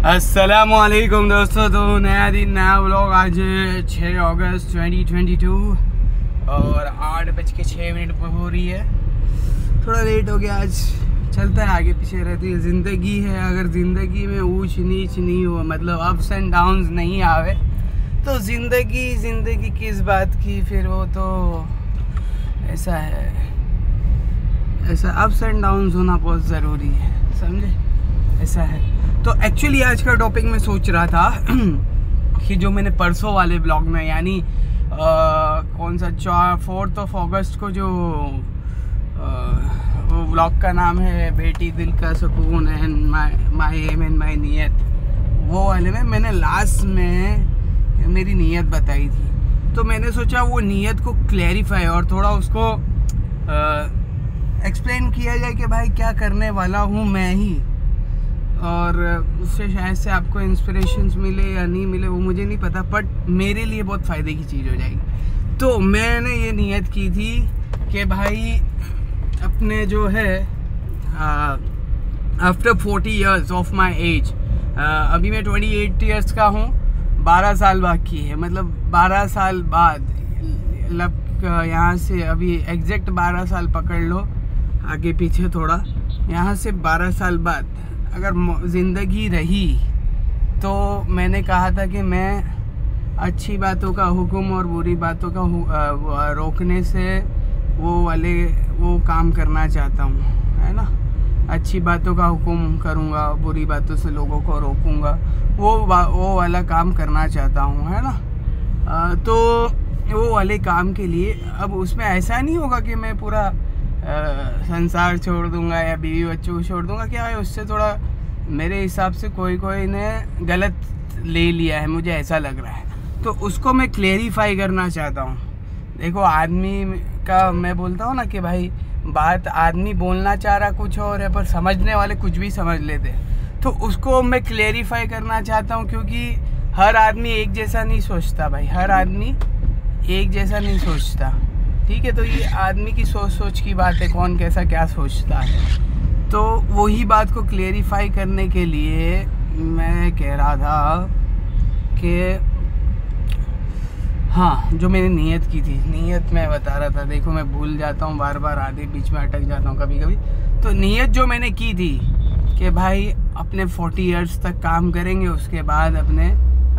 अस्सलामुअलैकुम दोस्तों। तो नया दिन नया व्लॉग। आज 6 अगस्त 2022 और 8:06 हो रही है। थोड़ा लेट हो गया आज, चलता है, आगे पीछे रहती है, ज़िंदगी है। अगर ज़िंदगी में ऊंच नीच नहीं हो, मतलब अप्स एंड डाउन्स नहीं आवे, तो ज़िंदगी किस बात की। फिर वो तो ऐसा है, ऐसा अप्स एंड डाउन्स होना बहुत ज़रूरी है, समझे, ऐसा है। तो एक्चुअली आज का टॉपिक मैं सोच रहा था कि जो मैंने परसों वाले ब्लॉग में, यानी कौन सा 4 अगस्त को जो वो ब्लॉग का नाम है बेटी दिल का सुकून and my aim and my नीयत, वो वाले में मैंने लास्ट में मेरी नीयत बताई थी। तो मैंने सोचा वो नीयत को क्लैरिफाई और थोड़ा उसको एक्सप्लेन किया जाए कि भाई क्या करने वाला हूँ मैं ही, और उससे शायद से आपको इंस्पिरेशंस मिले या नहीं मिले वो मुझे नहीं पता, बट मेरे लिए बहुत फ़ायदे की चीज़ हो जाएगी। तो मैंने ये नियत की थी कि भाई अपने जो है after 40 years of my age, अभी मैं 28 years का हूँ, 12 साल बाकी है, मतलब 12 साल बाद, यहाँ से अभी एग्जैक्ट 12 साल पकड़ लो, आगे पीछे थोड़ा, यहाँ से 12 साल बाद अगर ज़िंदगी रही तो मैंने कहा था कि मैं अच्छी बातों का हुक्म और बुरी बातों का रोकने से वो काम करना चाहता हूँ, है ना। अच्छी बातों का हुक्म करूँगा, बुरी बातों से लोगों को रोकूँगा, वो वाला काम करना चाहता हूँ, है ना। तो वो वाले काम के लिए अब उसमें ऐसा नहीं होगा कि मैं पूरा संसार छोड़ दूंगा या बीवी बच्चों को छोड़ दूंगा। क्या है, उससे थोड़ा मेरे हिसाब से कोई ने गलत ले लिया है, मुझे ऐसा लग रहा है। तो उसको मैं क्लेरिफाई करना चाहता हूँ। देखो, आदमी का मैं बोलता हूँ ना कि भाई बात आदमी बोलना चाह रहा कुछ और है, पर समझने वाले कुछ भी समझ लेते हैं। तो उसको मैं क्लेरिफाई करना चाहता हूँ, क्योंकि हर आदमी एक जैसा नहीं सोचता भाई, हर आदमी एक जैसा नहीं सोचता, ठीक है। तो ये आदमी की सोच की बात है, कौन कैसा क्या सोचता है। तो वही बात को क्लेरिफाई करने के लिए मैं कह रहा था कि हाँ, जो मैंने नियत की थी, नियत मैं बता रहा था। देखो, मैं भूल जाता हूँ बार बार, आधे बीच में अटक जाता हूँ कभी कभी। तो नियत जो मैंने की थी कि भाई अपने 40 years तक काम करेंगे, उसके बाद अपने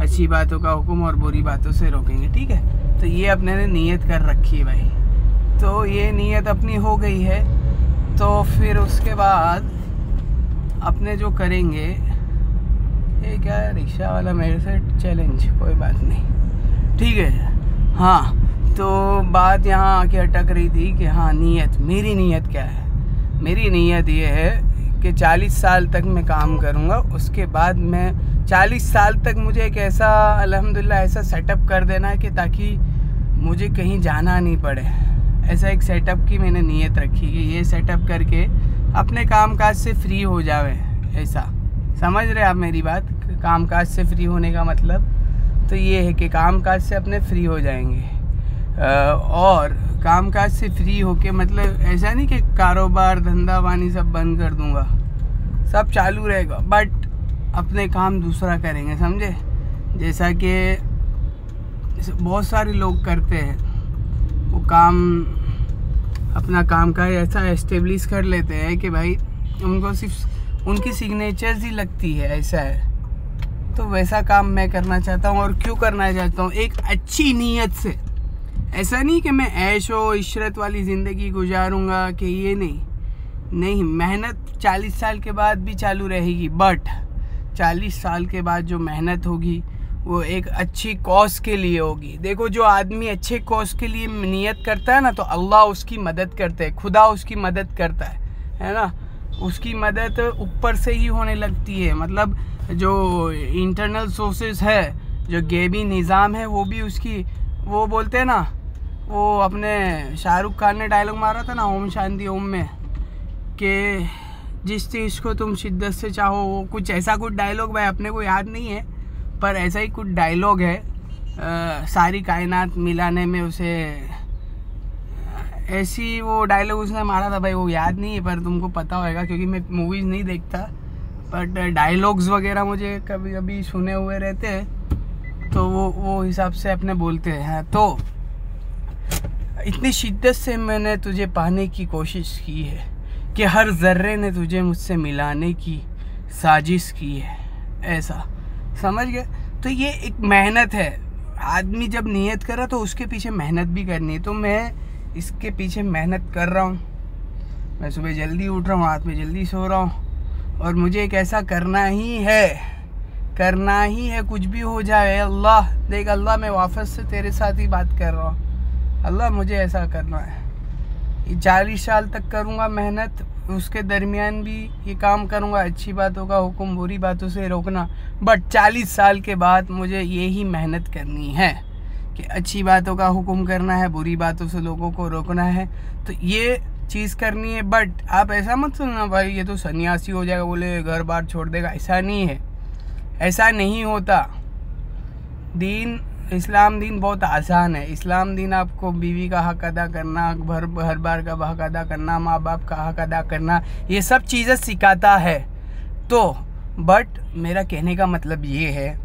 अच्छी बातों का हुक्म और बुरी बातों से रोकेंगे, ठीक है। तो ये अपने ने नियत कर रखी है भाई। तो ये नियत अपनी हो गई है, तो फिर उसके बाद अपने जो करेंगे, ये क्या है, रिक्शा वाला मेरे से चैलेंज, कोई बात नहीं, ठीक है। हाँ, तो बात यहाँ आके अटक रही थी कि हाँ, नियत, मेरी नियत क्या है। मेरी नियत ये है कि 40 साल तक मैं काम करूँगा, उसके बाद मैं 40 साल तक मुझे एक ऐसा, अल्हम्दुलिल्लाह, ऐसा सेटअप कर देना है कि ताकि मुझे कहीं जाना नहीं पड़े। ऐसा एक सेटअप की मैंने नियत रखी कि ये सेटअप करके अपने कामकाज से फ्री हो जावे। ऐसा समझ रहे आप मेरी बात, कामकाज से फ्री होने का मतलब तो ये है कि कामकाज से अपने फ्री हो जाएंगे। और कामकाज से फ्री होके मतलब ऐसा नहीं कि कारोबार धंधा पानी सब बंद कर दूंगा, सब चालू रहेगा, बट अपने काम दूसरा करेंगे, समझे। जैसा कि बहुत सारे लोग करते हैं, वो काम, अपना काम का ऐसा एस्टेब्लिश कर लेते हैं कि भाई उनको सिर्फ उनकी सिग्नेचर्स ही लगती है, ऐसा है। तो वैसा काम मैं करना चाहता हूँ। और क्यों करना चाहता हूँ, एक अच्छी नीयत से। ऐसा नहीं कि मैं ऐशो इशरत वाली ज़िंदगी गुजारूँगा, कि ये नहीं, मेहनत 40 साल के बाद भी चालू रहेगी, बट 40 साल के बाद जो मेहनत होगी वो एक अच्छी कॉज के लिए होगी। देखो, जो आदमी अच्छे कॉज के लिए नियत करता है ना, तो अल्लाह उसकी मदद करता है, खुदा उसकी मदद करता है ना। उसकी मदद ऊपर से ही होने लगती है, मतलब जो इंटरनल सोर्सेस है, जो गैबी निज़ाम है, वो भी उसकी, वो बोलते हैं ना, वो अपने शाहरुख खान ने डायलॉग मारा था ना ओम शांति ओम में, कि जिस चीज़ को तुम शिद्दत से चाहो, वो कुछ ऐसा कुछ डायलॉग भाई अपने को याद नहीं है, पर ऐसा ही कुछ डायलॉग है। सारी कायनात मिलाने में उसे ऐसी वो डायलॉग उसने मारा था भाई, वो याद नहीं है, पर तुमको पता होगा क्योंकि मैं मूवीज़ नहीं देखता, बट डायलॉग्स वगैरह मुझे कभी कभी सुने हुए रहते हैं, तो वो हिसाब से अपने बोलते हैं। तो इतनी शिद्दत से मैंने तुझे पाने की कोशिश की है कि हर ज़र्रे ने तुझे मुझसे मिलाने की साजिश की है, ऐसा समझ गए। तो ये एक मेहनत है, आदमी जब नियत कर रहा तो उसके पीछे मेहनत भी करनी है। तो मैं इसके पीछे मेहनत कर रहा हूँ। मैं सुबह जल्दी उठ रहा हूँ, रात में जल्दी सो रहा हूँ, और मुझे एक ऐसा करना ही है, कुछ भी हो जाए। अल्लाह देख, अल्लाह मैं वापस से तेरे साथ ही बात कर रहा हूँ। अल्लाह मुझे ऐसा करना है। ये 40 साल तक करूँगा मेहनत, उसके दरमियान भी ये काम करूँगा, अच्छी बातों का हुक्म, बुरी बातों से रोकना। बट 40 साल के बाद मुझे यही मेहनत करनी है कि अच्छी बातों का हुक्म करना है, बुरी बातों से लोगों को रोकना है। तो ये चीज़ करनी है। बट आप ऐसा मत सुनना भाई ये तो सन्यासी हो जाएगा, बोले घर बार छोड़ देगा। ऐसा नहीं है, ऐसा नहीं होता। दीन इस्लाम दीन बहुत आसान है। इस्लाम दीन आपको बीवी का हक अदा करना, हर बार का हक अदा करना, माँ बाप का हक अदा करना, ये सब चीज़ें सिखाता है। तो बट मेरा कहने का मतलब ये है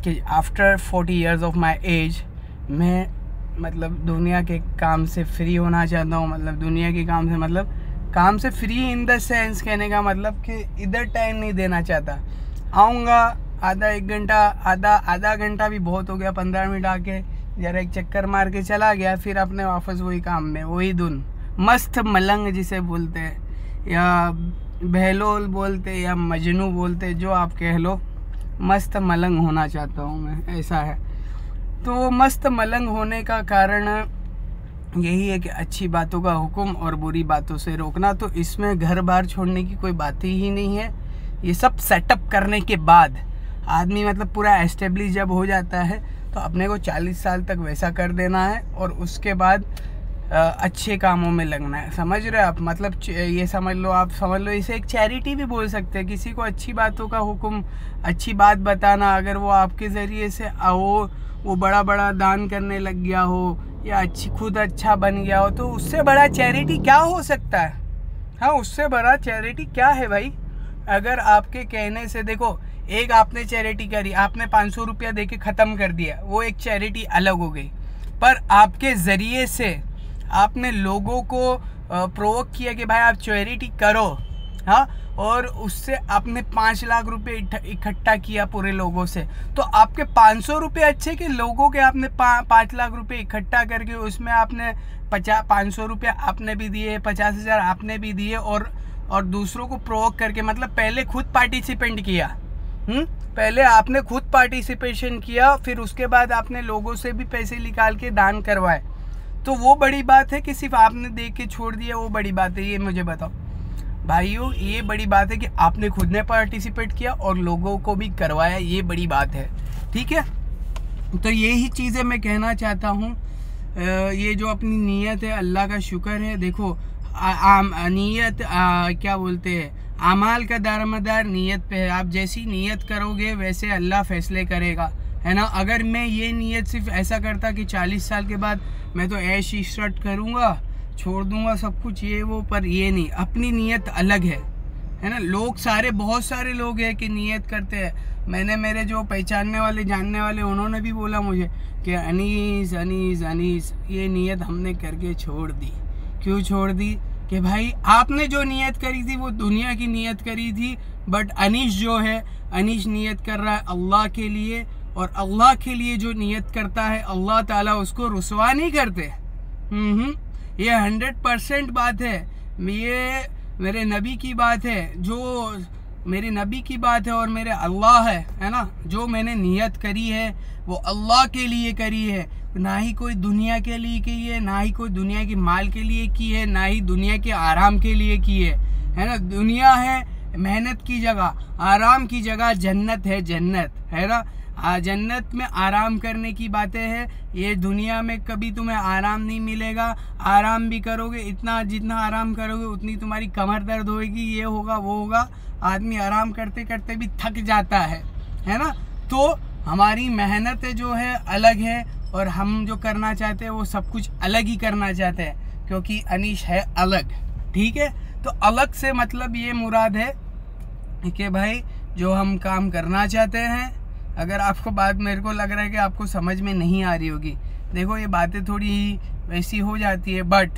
कि after 40 years of my age मैं मतलब दुनिया के काम से फ्री होना चाहता हूँ। मतलब दुनिया के काम से मतलब काम से फ्री इन द सेंस, कहने का मतलब कि इधर टाइम नहीं देना चाहता। आऊँगा आधा 1 घंटा, आधा घंटा भी बहुत हो गया, 15 मिनट आके जरा एक चक्कर मार के चला गया, फिर अपने वापस वही काम में, वही धुन, मस्त मलंग जिसे बोलते हैं, या बहलोल बोलते या मजनू बोलते, जो आप कह लो, मस्त मलंग होना चाहता हूँ मैं, ऐसा है। तो मस्त मलंग होने का कारण यही है कि अच्छी बातों का हुक्म और बुरी बातों से रोकना। तो इसमें घर बार छोड़ने की कोई बात ही नहीं है। ये सब सेटअप करने के बाद आदमी मतलब पूरा एस्टेब्लिश जब हो जाता है तो अपने को 40 साल तक वैसा कर देना है, और उसके बाद अच्छे कामों में लगना है। समझ रहे आप? मतलब ये समझ लो, आप समझ लो इसे एक चैरिटी भी बोल सकते हैं। किसी को अच्छी बातों का हुक्म, अच्छी बात बताना, अगर वो आपके ज़रिए से वो बड़ा बड़ा दान करने लग गया हो, या खुद अच्छा बन गया हो, तो उससे बड़ा चैरिटी क्या हो सकता है? हाँ, उससे बड़ा चैरिटी क्या है भाई? अगर आपके कहने से, देखो, एक आपने चैरिटी करी, आपने 500 रुपया दे के ख़त्म कर दिया, वो एक चैरिटी अलग हो गई। पर आपके ज़रिए से आपने लोगों को प्रोवोक किया कि भाई आप चैरिटी करो, हाँ, और उससे आपने 5 लाख रुपए इकट्ठा किया पूरे लोगों से, तो आपके 500 रुपये अच्छे कि लोगों के आपने 5 लाख रुपए इकट्ठा करके उसमें आपने 500 रुपये आपने भी दिए, 50,000 आपने भी दिए, और दूसरों को प्रोवोक करके, मतलब पहले खुद पार्टिसिपेंट किया, पहले आपने खुद पार्टिसिपेशन किया, फिर उसके बाद आपने लोगों से भी पैसे निकाल के दान करवाए। तो वो बड़ी बात है कि सिर्फ आपने दे के छोड़ दिया, वो बड़ी बात है? ये मुझे बताओ भाइयों, ये बड़ी बात है कि आपने खुद ने पार्टिसिपेट किया और लोगों को भी करवाया, ये बड़ी बात है। ठीक है, तो यही चीज़ें मैं कहना चाहता हूँ। ये जो अपनी नीयत है, अल्लाह का शुक्र है। देखो नीयत क्या बोलते हैं, आमाल का दारोमदार नीयत पे है। आप जैसी नीयत करोगे वैसे अल्लाह फैसले करेगा, है ना। अगर मैं ये नीयत सिर्फ ऐसा करता कि 40 साल के बाद मैं तो ऐश इशरत करूँगा, छोड़ दूंगा सब कुछ, ये वो, पर ये नहीं, अपनी नीयत अलग है ना। लोग बहुत सारे लोग हैं कि नीयत करते हैं। मैंने मेरे जो पहचानने वाले, जानने वाले, उन्होंने भी बोला मुझे कि अनीस अनीस अनीस ये नीयत हमने करके छोड़ दी। क्यों छोड़ दी? कि भाई आपने जो नीयत करी थी वो दुनिया की नीयत करी थी, बट अनीश जो है, अनीश नीयत कर रहा है अल्लाह के लिए, और अल्लाह के लिए जो नीयत करता है अल्लाह ताला उसको रुसवा नहीं करते। ये 100% बात है। ये मेरे नबी की बात है, जो मेरे नबी की बात है, और मेरे अल्लाह है ना। जो मैंने नियत करी है वो अल्लाह के लिए करी है, ना ही कोई दुनिया के लिए की है, ना ही कोई दुनिया की माल के लिए की है, ना ही दुनिया के आराम के लिए की है ना। दुनिया है मेहनत की जगह, आराम की जगह जन्नत है ना। जन्नत में आराम करने की बातें हैं। ये दुनिया में कभी तुम्हें आराम नहीं मिलेगा। आराम भी करोगे, इतना जितना आराम करोगे उतनी तुम्हारी कमर दर्द होगी, ये होगा वो होगा। आदमी आराम करते करते भी थक जाता है ना। तो हमारी मेहनत जो है अलग है, और हम जो करना चाहते हैं वो सब कुछ अलग ही करना चाहते हैं, क्योंकि अनीश है अलग। ठीक है, तो अलग से मतलब ये मुराद है कि भाई जो हम काम करना चाहते हैं। अगर आपको बात मेरे को लग रहा है कि आपको समझ में नहीं आ रही होगी, देखो ये बातें थोड़ी वैसी हो जाती है, बट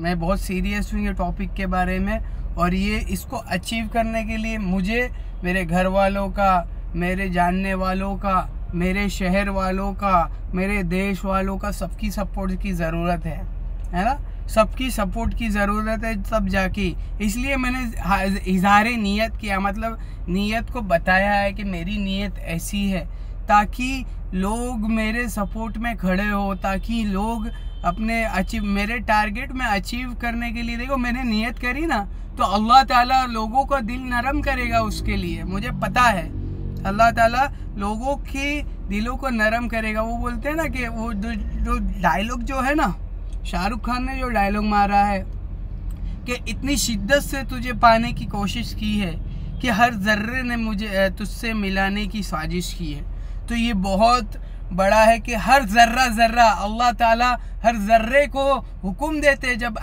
मैं बहुत सीरियस हूँ ये टॉपिक के बारे में। और ये इसको अचीव करने के लिए मुझे मेरे घर वालों का, मेरे जानने वालों का, मेरे शहर वालों का, मेरे देश वालों का, सबकी सपोर्ट की ज़रूरत है ना। सबकी सपोर्ट की ज़रूरत है तब जाके, इसलिए मैंने इज़हार नीयत किया, मतलब नीयत को बताया है कि मेरी नीयत ऐसी है, ताकि लोग मेरे सपोर्ट में खड़े हो, ताकि लोग अपने मेरे टारगेट में अचीव करने के लिए, देखो मैंने नीयत करी ना तो अल्लाह ताला लोगों का दिल नरम करेगा उसके लिए, मुझे पता है अल्लाह ताला लोगों के दिलों को नरम करेगा। वो बोलते हैं ना कि वो जो डायलॉग जो है ना, शाहरुख खान ने जो डायलॉग मारा है कि इतनी शिद्दत से तुझे पाने की कोशिश की है कि हर जर्रे ने मुझे तुझसे मिलाने की साजिश की है। तो ये बहुत बड़ा है कि हर जर्रा अल्लाह ताला हर जर्रे को हुक्म देते, जब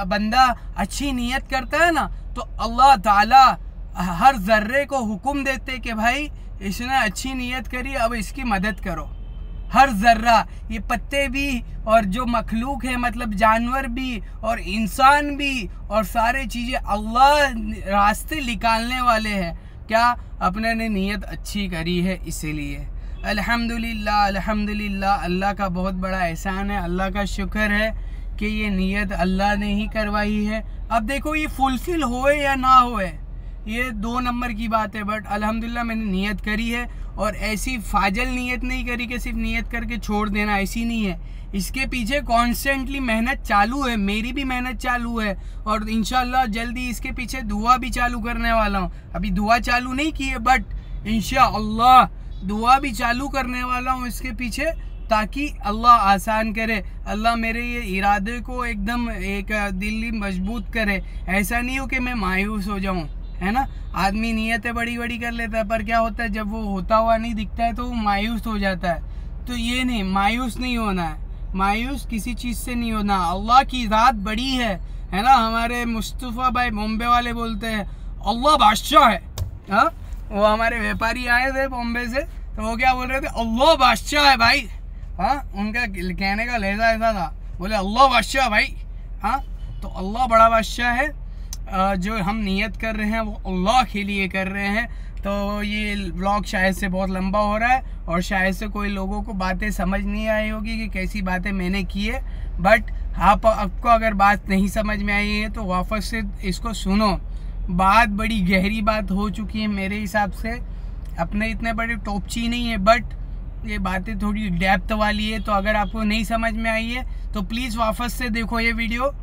बंदा अच्छी नीयत करता है ना तो अल्लाह ताला हर जर्रे को हुक्म देते कि भाई इसने अच्छी नीयत करी, अब इसकी मदद करो। हर जर्रा, ये पत्ते भी और जो मखलूक है, मतलब जानवर भी और इंसान भी और सारे चीज़ें अल्लाह रास्ते निकालने वाले हैं, क्या अपने ने नीयत अच्छी करी है इसीलिए। अल्हम्दुलिल्लाह अल्हम्दुलिल्लाह, अल्लाह का बहुत बड़ा एहसान है, अल्लाह का शुक्र है कि ये नीयत अल्लाह ने ही करवाई है। अब देखो ये फुलफिल होए या ना होए ये 2 नंबर की बात है, बट अल्हम्दुलिल्लाह मैंने नीयत करी है। और ऐसी फाजल नीयत नहीं करी कि सिर्फ नीयत करके छोड़ देना, ऐसी नहीं है। इसके पीछे कॉन्स्टेंटली मेहनत चालू है, मेरी भी मेहनत चालू है, और इंशाल्लाह जल्दी इसके पीछे दुआ भी चालू करने वाला हूँ। अभी दुआ चालू नहीं की है, बट इंशाअल्लाह दुआ भी चालू करने वाला हूँ इसके पीछे, ताकि अल्लाह आसान करे, अल्लाह मेरे ये इरादे को एकदम एक दिल मजबूत करे। ऐसा नहीं हो कि मैं मायूस हो जाऊँ, है ना। आदमी नीयतें बड़ी बड़ी कर लेता है, पर क्या होता है जब वो होता हुआ नहीं दिखता है तो वो मायूस हो जाता है। तो ये नहीं, मायूस नहीं होना है, मायूस किसी चीज़ से नहीं होना। अल्लाह की ज़ात बड़ी है ना। हमारे मुस्तफ़ा भाई बॉम्बे वाले बोलते हैं अल्लाह बादशाह है। हाँ, वो हमारे व्यापारी आए थे बॉम्बे से, तो वो क्या बोल रहे थे, अल्लाह बादशाह है भाई। हाँ, उनका कहने का लहजा ऐसा था, बोले अल्लाह बादशाह भाई। हाँ, तो अल्लाह बड़ा बादशाह है। जो हम नियत कर रहे हैं वो अल्लाह के लिए कर रहे हैं। तो ये व्लॉग शायद से बहुत लंबा हो रहा है, और शायद से कोई लोगों को बातें समझ नहीं आई होगी कि कैसी बातें मैंने की है, बट आपको अगर बात नहीं समझ में आई है तो वापस से इसको सुनो। बात बड़ी गहरी बात हो चुकी है मेरे हिसाब से, अपने इतने बड़े टॉपची नहीं है, बट ये बातें थोड़ी डेप्थ वाली है। तो अगर आपको नहीं समझ में आई है तो प्लीज़ वापस से देखो ये वीडियो,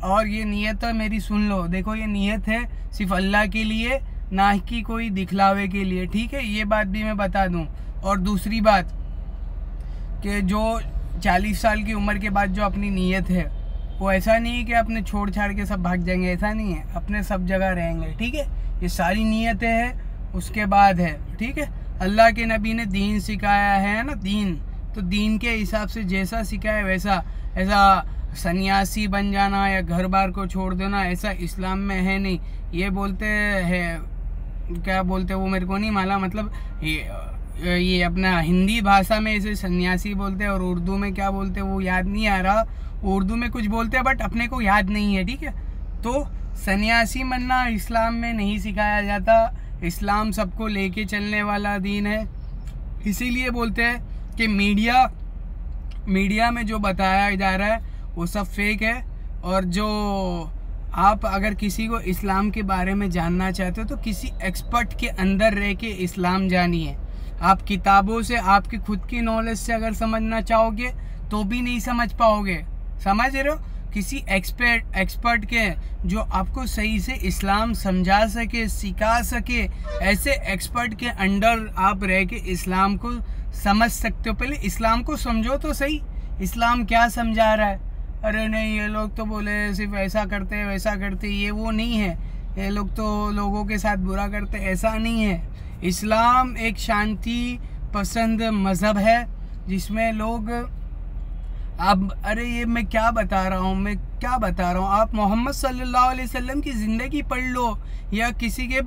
और ये नीयत मेरी सुन लो। देखो ये नीयत है सिर्फ अल्लाह के लिए, ना कि कोई दिखलावे के लिए, ठीक है। ये बात भी मैं बता दूं। और दूसरी बात कि जो 40 साल की उम्र के बाद जो अपनी नीयत है, वो ऐसा नहीं है कि अपने छोड़ छाड़ के सब भाग जाएंगे, ऐसा नहीं है, अपने सब जगह रहेंगे, ठीक है। ये सारी नीयतें हैं उसके बाद है, ठीक है। अल्लाह के नबी ने दीन सिखाया है ना, दीन, तो दीन के हिसाब से जैसा सिखाया वैसा, ऐसा सन्यासी बन जाना या घर बार को छोड़ देना ऐसा इस्लाम में है नहीं। ये बोलते हैं, क्या बोलते हैं वो मेरे को नहीं मालूम, मतलब ये अपना हिंदी भाषा में इसे सन्यासी बोलते हैं, और उर्दू में क्या बोलते हैं वो याद नहीं आ रहा। उर्दू में कुछ बोलते हैं बट अपने को याद नहीं है, ठीक है। तो सन्यासी बनना इस्लाम में नहीं सिखाया जाता। इस्लाम सबको लेके चलने वाला दीन है। इसीलिए बोलते हैं कि मीडिया में जो बताया जा रहा है वो सब फेक है। और जो आप अगर किसी को इस्लाम के बारे में जानना चाहते हो तो किसी एक्सपर्ट के अंदर रह के इस्लाम जानिए। आप किताबों से, आपकी खुद की नॉलेज से अगर समझना चाहोगे तो भी नहीं समझ पाओगे, समझ रहे हो। किसी एक्सपर्ट के जो आपको सही से इस्लाम समझा सके, सिखा सके, ऐसे एक्सपर्ट के अंडर आप रह के इस्लाम को समझ सकते हो। पहले इस्लाम को समझो तो सही, इस्लाम क्या समझा रहा है। अरे नहीं, ये लोग तो बोले सिर्फ ऐसा करते हैं वैसा करते हैं, ये वो नहीं है। ये लोग तो लोगों के साथ बुरा करते, ऐसा नहीं है। इस्लाम एक शांति पसंद मज़हब है जिसमें लोग, अब अरे ये मैं क्या बता रहा हूँ, आप मोहम्मद सल्लल्लाहु अलैहि वसल्लम की ज़िंदगी पढ़ लो, या किसी के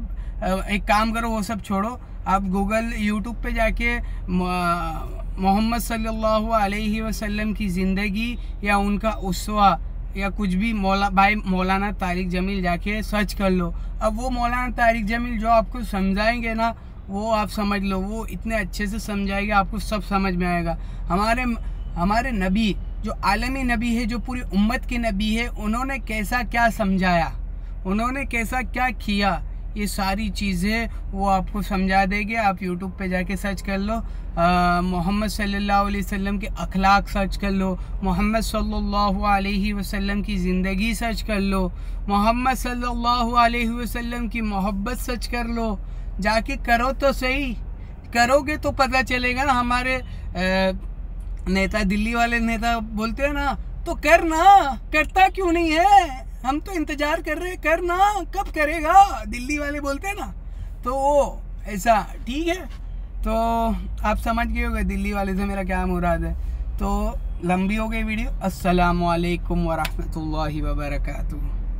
एक काम करो, वो सब छोड़ो, आप गूगल यूट्यूब पे जाके मोहम्मद सल्लल्लाहु अलैहि वसल्लम की ज़िंदगी या उनका उसवा या कुछ भी मौलाना तारिक जमील जाके सर्च कर लो। अब वो मौलाना तारिक जमील जो आपको समझाएंगे ना, वो आप समझ लो, वो इतने अच्छे से समझाएंगे, आपको सब समझ में आएगा। हमारे नबी जो आलमी नबी है, जो पूरी उम्मत के नबी है, उन्होंने कैसा क्या समझाया, उन्होंने कैसा क्या किया, ये सारी चीज़ें वो आपको समझा देंगे। आप यूट्यूब पे जाके सर्च कर लो, मोहम्मद सल्लल्लाहु अलैहि वसल्लम के अखलाक सर्च कर लो, मोहम्मद सल्लल्लाहु अलैहि वसल्लम की ज़िंदगी सर्च कर लो, मोहम्मद सल्लल्लाहु अलैहि वसल्लम की मोहब्बत सर्च कर लो। जाके करो तो सही, करोगे तो पता चलेगा ना। हमारे नेता, दिल्ली वाले नेता बोलते हैं ना, तो करना, करता क्यों नहीं है, हम तो इंतजार कर रहे हैं, करना, कब करेगा, दिल्ली वाले बोलते हैं ना। तो वो ऐसा ठीक है, तो आप समझ गए होंगे दिल्ली वाले से मेरा क्या मुराद है। तो लंबी हो गई वीडियो। अस्सलामु अलैकुम वरहमतुल्लाहि वबरकातुहू।